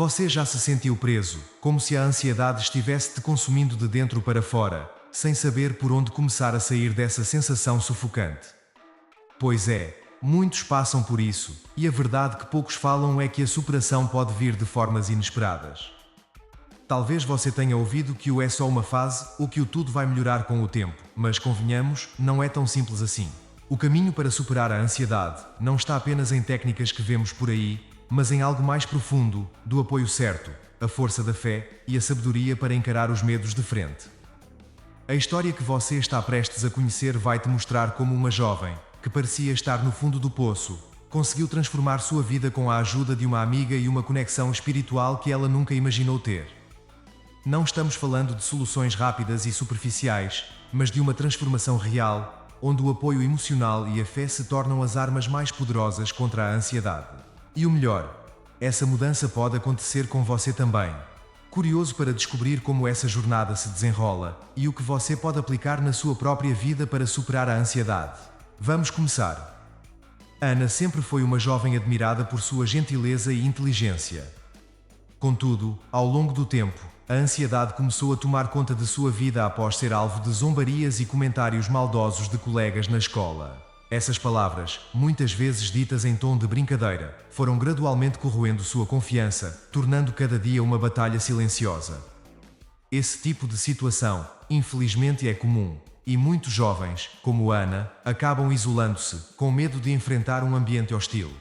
Você já se sentiu preso, como se a ansiedade estivesse te consumindo de dentro para fora, sem saber por onde começar a sair dessa sensação sufocante? Pois é, muitos passam por isso, e a verdade que poucos falam é que a superação pode vir de formas inesperadas. Talvez você tenha ouvido que o é só uma fase, ou que o tudo vai melhorar com o tempo, mas convenhamos, não é tão simples assim. O caminho para superar a ansiedade não está apenas em técnicas que vemos por aí, mas em algo mais profundo, do apoio certo, a força da fé e a sabedoria para encarar os medos de frente. A história que você está prestes a conhecer vai te mostrar como uma jovem, que parecia estar no fundo do poço, conseguiu transformar sua vida com a ajuda de uma amiga e uma conexão espiritual que ela nunca imaginou ter. Não estamos falando de soluções rápidas e superficiais, mas de uma transformação real, onde o apoio emocional e a fé se tornam as armas mais poderosas contra a ansiedade. E o melhor, essa mudança pode acontecer com você também. Curioso para descobrir como essa jornada se desenrola e o que você pode aplicar na sua própria vida para superar a ansiedade. Vamos começar. Ana sempre foi uma jovem admirada por sua gentileza e inteligência. Contudo, ao longo do tempo, a ansiedade começou a tomar conta de sua vida após ser alvo de zombarias e comentários maldosos de colegas na escola. Essas palavras, muitas vezes ditas em tom de brincadeira, foram gradualmente corroendo sua confiança, tornando cada dia uma batalha silenciosa. Esse tipo de situação, infelizmente, é comum, e muitos jovens, como Ana, acabam isolando-se, com medo de enfrentar um ambiente hostil.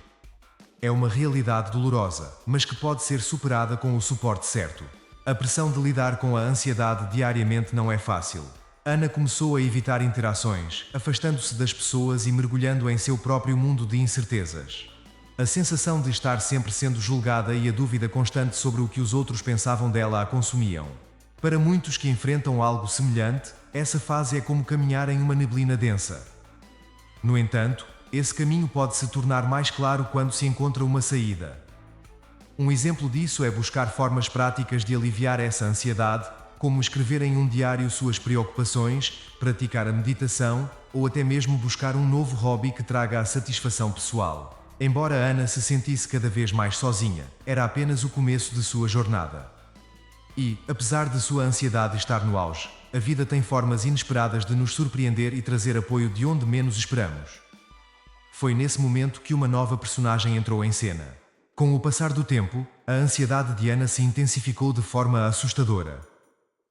É uma realidade dolorosa, mas que pode ser superada com o suporte certo. A pressão de lidar com a ansiedade diariamente não é fácil. Ana começou a evitar interações, afastando-se das pessoas e mergulhando em seu próprio mundo de incertezas. A sensação de estar sempre sendo julgada e a dúvida constante sobre o que os outros pensavam dela a consumiam. Para muitos que enfrentam algo semelhante, essa fase é como caminhar em uma neblina densa. No entanto, esse caminho pode se tornar mais claro quando se encontra uma saída. Um exemplo disso é buscar formas práticas de aliviar essa ansiedade, como escrever em um diário suas preocupações, praticar a meditação, ou até mesmo buscar um novo hobby que traga a satisfação pessoal. Embora Ana se sentisse cada vez mais sozinha, era apenas o começo de sua jornada. E, apesar de sua ansiedade estar no auge, a vida tem formas inesperadas de nos surpreender e trazer apoio de onde menos esperamos. Foi nesse momento que uma nova personagem entrou em cena. Com o passar do tempo, a ansiedade de Ana se intensificou de forma assustadora.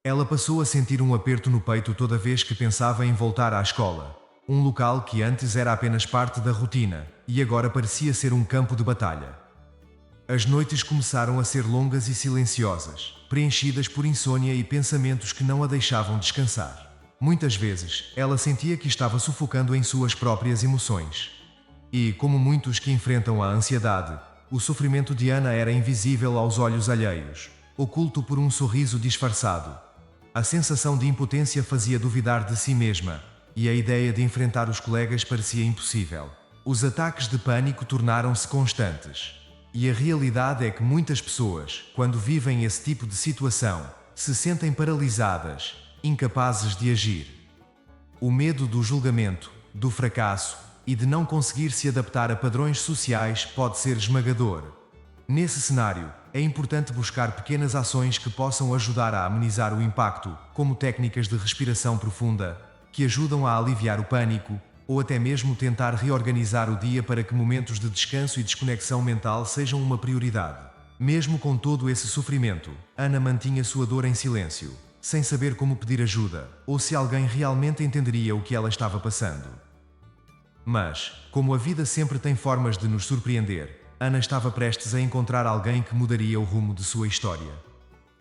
Ela passou a sentir um aperto no peito toda vez que pensava em voltar à escola. Um local que antes era apenas parte da rotina, e agora parecia ser um campo de batalha. As noites começaram a ser longas e silenciosas, preenchidas por insônia e pensamentos que não a deixavam descansar. Muitas vezes, ela sentia que estava sufocando em suas próprias emoções. E, como muitos que enfrentam a ansiedade, o sofrimento de Ana era invisível aos olhos alheios, oculto por um sorriso disfarçado. A sensação de impotência fazia duvidar de si mesma, e a ideia de enfrentar os colegas parecia impossível. Os ataques de pânico tornaram-se constantes. E a realidade é que muitas pessoas, quando vivem esse tipo de situação, se sentem paralisadas, incapazes de agir. O medo do julgamento, do fracasso e de não conseguir se adaptar a padrões sociais pode ser esmagador. Nesse cenário, é importante buscar pequenas ações que possam ajudar a amenizar o impacto, como técnicas de respiração profunda, que ajudam a aliviar o pânico, ou até mesmo tentar reorganizar o dia para que momentos de descanso e desconexão mental sejam uma prioridade. Mesmo com todo esse sofrimento, Ana mantinha sua dor em silêncio, sem saber como pedir ajuda, ou se alguém realmente entenderia o que ela estava passando. Mas, como a vida sempre tem formas de nos surpreender, Ana estava prestes a encontrar alguém que mudaria o rumo de sua história.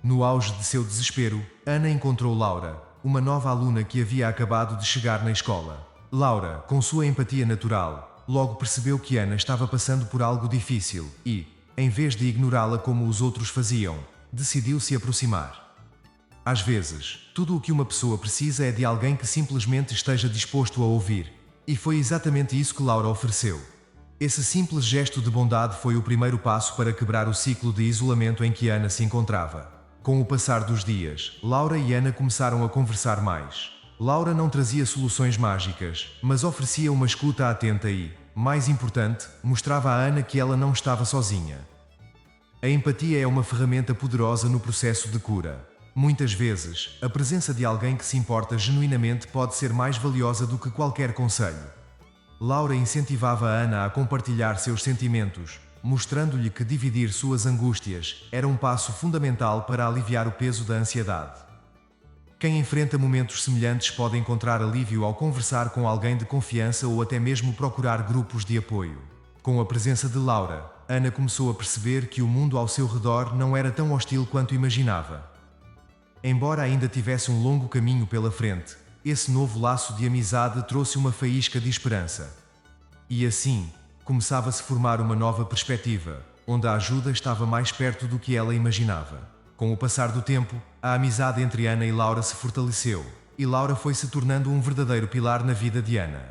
No auge de seu desespero, Ana encontrou Laura, uma nova aluna que havia acabado de chegar na escola. Laura, com sua empatia natural, logo percebeu que Ana estava passando por algo difícil e, em vez de ignorá-la como os outros faziam, decidiu se aproximar. Às vezes, tudo o que uma pessoa precisa é de alguém que simplesmente esteja disposto a ouvir. E foi exatamente isso que Laura ofereceu. Esse simples gesto de bondade foi o primeiro passo para quebrar o ciclo de isolamento em que Ana se encontrava. Com o passar dos dias, Laura e Ana começaram a conversar mais. Laura não trazia soluções mágicas, mas oferecia uma escuta atenta e, mais importante, mostrava a Ana que ela não estava sozinha. A empatia é uma ferramenta poderosa no processo de cura. Muitas vezes, a presença de alguém que se importa genuinamente pode ser mais valiosa do que qualquer conselho. Laura incentivava a Ana a compartilhar seus sentimentos, mostrando-lhe que dividir suas angústias era um passo fundamental para aliviar o peso da ansiedade. Quem enfrenta momentos semelhantes pode encontrar alívio ao conversar com alguém de confiança ou até mesmo procurar grupos de apoio. Com a presença de Laura, Ana começou a perceber que o mundo ao seu redor não era tão hostil quanto imaginava. Embora ainda tivesse um longo caminho pela frente, esse novo laço de amizade trouxe uma faísca de esperança. E assim, começava a se formar uma nova perspectiva, onde a ajuda estava mais perto do que ela imaginava. Com o passar do tempo, a amizade entre Ana e Laura se fortaleceu, e Laura foi se tornando um verdadeiro pilar na vida de Ana.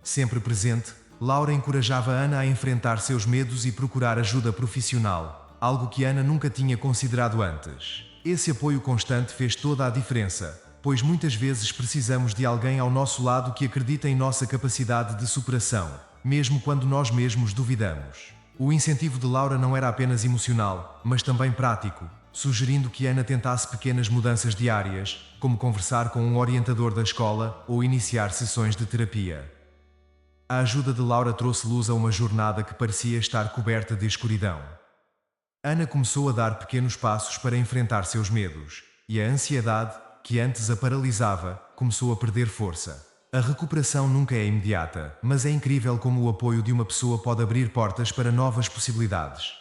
Sempre presente, Laura encorajava Ana a enfrentar seus medos e procurar ajuda profissional, algo que Ana nunca tinha considerado antes. Esse apoio constante fez toda a diferença, pois muitas vezes precisamos de alguém ao nosso lado que acredita em nossa capacidade de superação, mesmo quando nós mesmos duvidamos. O incentivo de Laura não era apenas emocional, mas também prático, sugerindo que Ana tentasse pequenas mudanças diárias, como conversar com um orientador da escola ou iniciar sessões de terapia. A ajuda de Laura trouxe luz a uma jornada que parecia estar coberta de escuridão. Ana começou a dar pequenos passos para enfrentar seus medos, e a ansiedade, que antes a paralisava, começou a perder força. A recuperação nunca é imediata, mas é incrível como o apoio de uma pessoa pode abrir portas para novas possibilidades.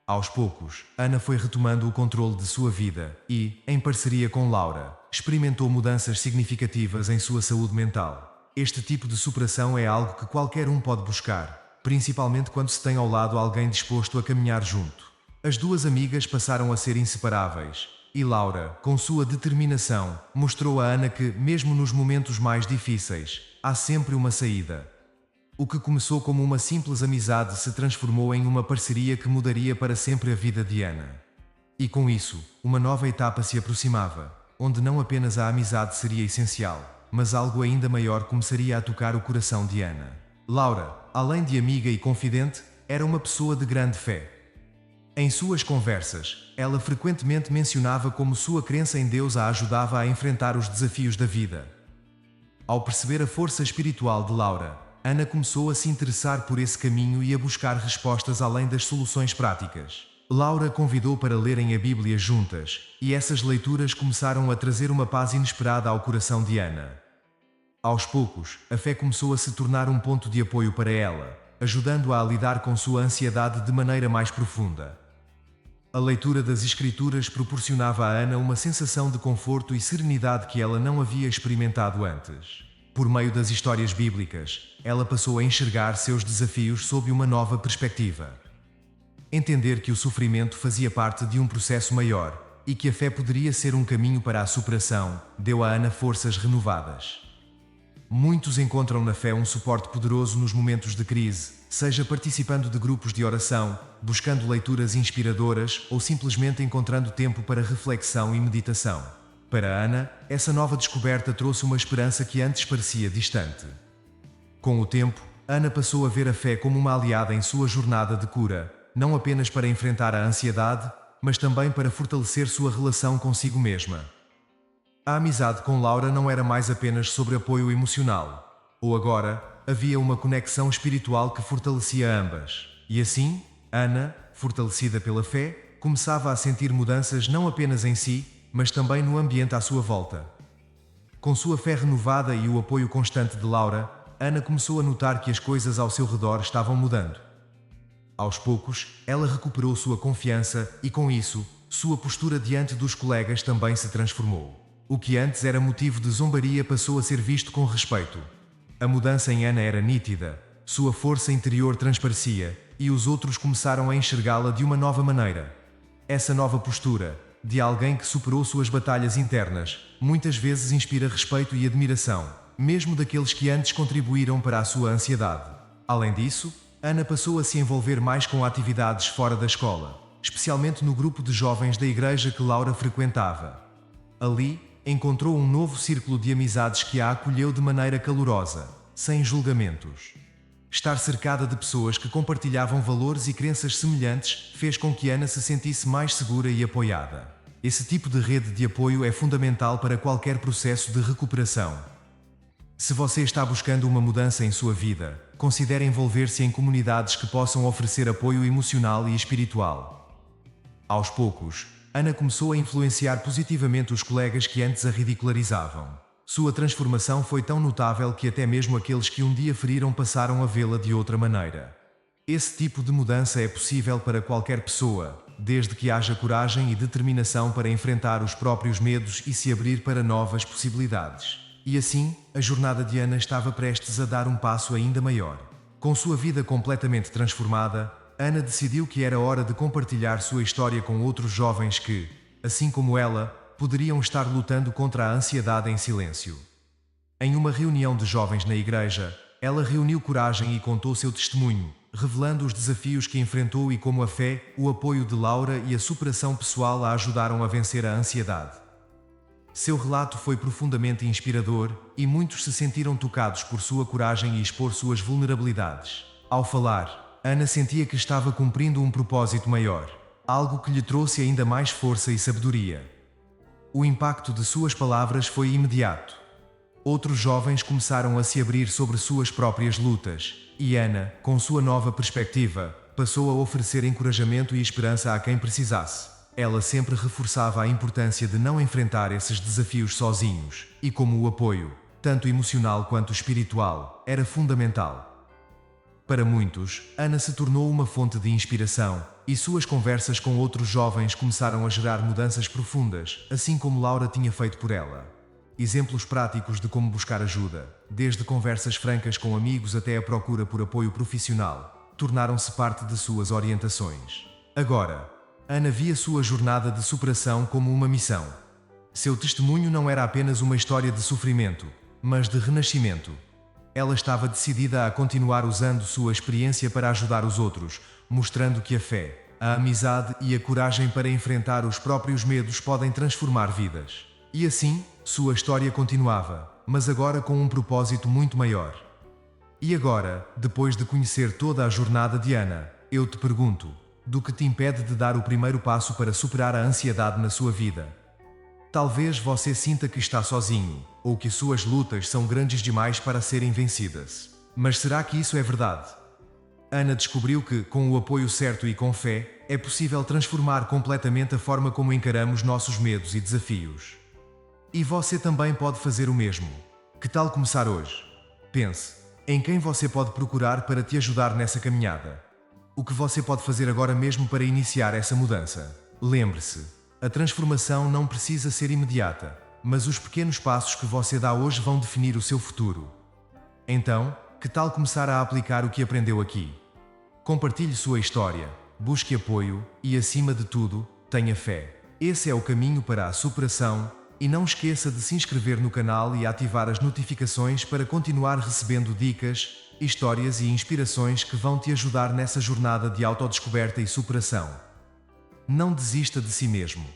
Aos poucos, Ana foi retomando o controle de sua vida e, em parceria com Laura, experimentou mudanças significativas em sua saúde mental. Este tipo de superação é algo que qualquer um pode buscar, principalmente quando se tem ao lado alguém disposto a caminhar junto. As duas amigas passaram a ser inseparáveis, e Laura, com sua determinação, mostrou a Ana que, mesmo nos momentos mais difíceis, há sempre uma saída. O que começou como uma simples amizade se transformou em uma parceria que mudaria para sempre a vida de Ana. E com isso, uma nova etapa se aproximava, onde não apenas a amizade seria essencial, mas algo ainda maior começaria a tocar o coração de Ana. Laura, além de amiga e confidente, era uma pessoa de grande fé. Em suas conversas, ela frequentemente mencionava como sua crença em Deus a ajudava a enfrentar os desafios da vida. Ao perceber a força espiritual de Laura, Ana começou a se interessar por esse caminho e a buscar respostas além das soluções práticas. Laura convidou para lerem a Bíblia juntas, e essas leituras começaram a trazer uma paz inesperada ao coração de Ana. Aos poucos, a fé começou a se tornar um ponto de apoio para ela, ajudando-a a lidar com sua ansiedade de maneira mais profunda. A leitura das Escrituras proporcionava a Ana uma sensação de conforto e serenidade que ela não havia experimentado antes. Por meio das histórias bíblicas, ela passou a enxergar seus desafios sob uma nova perspectiva. Entender que o sofrimento fazia parte de um processo maior e que a fé poderia ser um caminho para a superação, deu a Ana forças renovadas. Muitos encontram na fé um suporte poderoso nos momentos de crise, seja participando de grupos de oração, buscando leituras inspiradoras ou simplesmente encontrando tempo para reflexão e meditação. Para Ana, essa nova descoberta trouxe uma esperança que antes parecia distante. Com o tempo, Ana passou a ver a fé como uma aliada em sua jornada de cura, não apenas para enfrentar a ansiedade, mas também para fortalecer sua relação consigo mesma. A amizade com Laura não era mais apenas sobre apoio emocional. Ou agora, havia uma conexão espiritual que fortalecia ambas. E assim, Ana, fortalecida pela fé, começava a sentir mudanças não apenas em si, mas também no ambiente à sua volta. Com sua fé renovada e o apoio constante de Laura, Ana começou a notar que as coisas ao seu redor estavam mudando. Aos poucos, ela recuperou sua confiança e, com isso, sua postura diante dos colegas também se transformou. O que antes era motivo de zombaria passou a ser visto com respeito. A mudança em Ana era nítida, sua força interior transparecia, e os outros começaram a enxergá-la de uma nova maneira. Essa nova postura, de alguém que superou suas batalhas internas, muitas vezes inspira respeito e admiração, mesmo daqueles que antes contribuíram para a sua ansiedade. Além disso, Ana passou a se envolver mais com atividades fora da escola, especialmente no grupo de jovens da igreja que Laura frequentava. Ali, encontrou um novo círculo de amizades que a acolheu de maneira calorosa, sem julgamentos. Estar cercada de pessoas que compartilhavam valores e crenças semelhantes fez com que Ana se sentisse mais segura e apoiada. Esse tipo de rede de apoio é fundamental para qualquer processo de recuperação. Se você está buscando uma mudança em sua vida, considere envolver-se em comunidades que possam oferecer apoio emocional e espiritual. Aos poucos, Ana começou a influenciar positivamente os colegas que antes a ridicularizavam. Sua transformação foi tão notável que até mesmo aqueles que um dia feriram passaram a vê-la de outra maneira. Esse tipo de mudança é possível para qualquer pessoa, desde que haja coragem e determinação para enfrentar os próprios medos e se abrir para novas possibilidades. E assim, a jornada de Ana estava prestes a dar um passo ainda maior. Com sua vida completamente transformada, Ana decidiu que era hora de compartilhar sua história com outros jovens que, assim como ela, poderiam estar lutando contra a ansiedade em silêncio. Em uma reunião de jovens na igreja, ela reuniu coragem e contou seu testemunho, revelando os desafios que enfrentou e como a fé, o apoio de Laura e a superação pessoal a ajudaram a vencer a ansiedade. Seu relato foi profundamente inspirador, e muitos se sentiram tocados por sua coragem e expor suas vulnerabilidades. Ao falar, Ana sentia que estava cumprindo um propósito maior, algo que lhe trouxe ainda mais força e sabedoria. O impacto de suas palavras foi imediato. Outros jovens começaram a se abrir sobre suas próprias lutas, e Ana, com sua nova perspectiva, passou a oferecer encorajamento e esperança a quem precisasse. Ela sempre reforçava a importância de não enfrentar esses desafios sozinhos, e como o apoio, tanto emocional quanto espiritual, era fundamental. Para muitos, Ana se tornou uma fonte de inspiração, e suas conversas com outros jovens começaram a gerar mudanças profundas, assim como Laura tinha feito por ela. Exemplos práticos de como buscar ajuda, desde conversas francas com amigos até a procura por apoio profissional, tornaram-se parte de suas orientações. Agora, Ana via sua jornada de superação como uma missão. Seu testemunho não era apenas uma história de sofrimento, mas de renascimento. Ela estava decidida a continuar usando sua experiência para ajudar os outros, mostrando que a fé, a amizade e a coragem para enfrentar os próprios medos podem transformar vidas. E assim, sua história continuava, mas agora com um propósito muito maior. E agora, depois de conhecer toda a jornada de Ana, eu te pergunto: do que te impede de dar o primeiro passo para superar a ansiedade na sua vida? Talvez você sinta que está sozinho, ou que suas lutas são grandes demais para serem vencidas. Mas será que isso é verdade? Ana descobriu que, com o apoio certo e com fé, é possível transformar completamente a forma como encaramos nossos medos e desafios. E você também pode fazer o mesmo. Que tal começar hoje? Pense, em quem você pode procurar para te ajudar nessa caminhada? O que você pode fazer agora mesmo para iniciar essa mudança? Lembre-se, a transformação não precisa ser imediata, mas os pequenos passos que você dá hoje vão definir o seu futuro. Então, que tal começar a aplicar o que aprendeu aqui? Compartilhe sua história, busque apoio e, acima de tudo, tenha fé. Esse é o caminho para a superação, e não esqueça de se inscrever no canal e ativar as notificações para continuar recebendo dicas, histórias e inspirações que vão te ajudar nessa jornada de autodescoberta e superação. Não desista de si mesmo.